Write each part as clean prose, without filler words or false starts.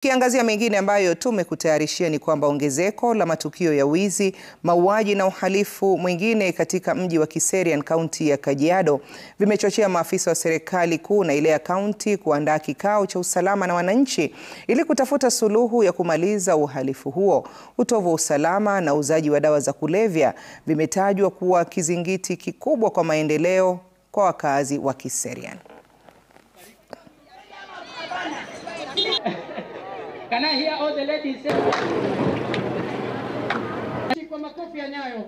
Kiangazia mengine ambayo tumekutayarishia ni kwamba ongezeko la matukio ya wizi, mauaji na uhalifu mwingine katika mji wa Kiserian, kaunti ya Kajiado vimechochea maafisa wa serikali kuu na ile ya kaunti kuandaa kikao cha usalama na wananchi ili kutafuta suluhu ya kumaliza uhalifu huo. Utovu wa usalama na uuzaji wa dawa za kulevya vimetajwa kuwa kizingiti kikubwa kwa maendeleo kwa wakazi wa Kiserian. Can I hear all the ladies say? Kwa makofi ya Nyayo.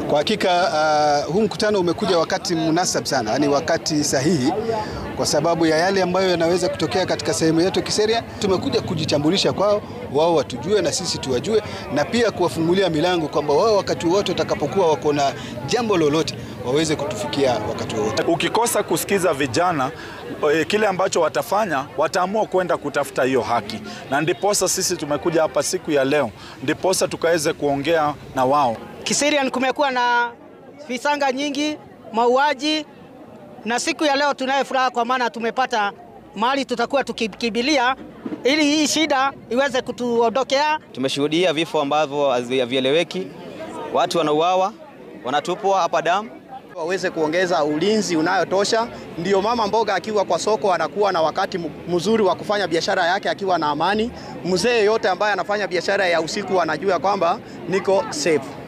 Kwa hakika huu mkutano umekuja wakati munasab sana, yani wakati sahihi, kwa sababu ya yale ambayo yanaweza kutokea katika sehemu yetu Kiserian. Tumekuja kujitambulisha kwao, wao watujue na sisi tuwajue, na pia kuwafungulia milango kwamba wao wakati wote watakapokuwa wako na jambo lolote waweze kutufikia wakati wote. Ukikosa kusikiza vijana, kile ambacho watafanya, wataamua kwenda kutafuta hiyo haki. Na ndiposa sisi tumekuja hapa siku ya leo, ndiposa tukaweze kuongea na wao. Kiserian kumekuwa na visanga nyingi, mauaji, na siku ya leo tunaye furaha kwa maana tumepata mahali tutakuwa tukikibilia ili hii shida iweze kutuondokea. Tumeshuhudia vifo ambavyo havieleweki, watu wanauawa, wanatupwa hapa damu. Waweze kuongeza ulinzi unayotosha, ndio mama mboga akiwa kwa soko anakuwa na wakati mzuri wa kufanya biashara yake akiwa na amani. Mzee yote ambaye anafanya biashara ya usiku anajua kwamba niko safe.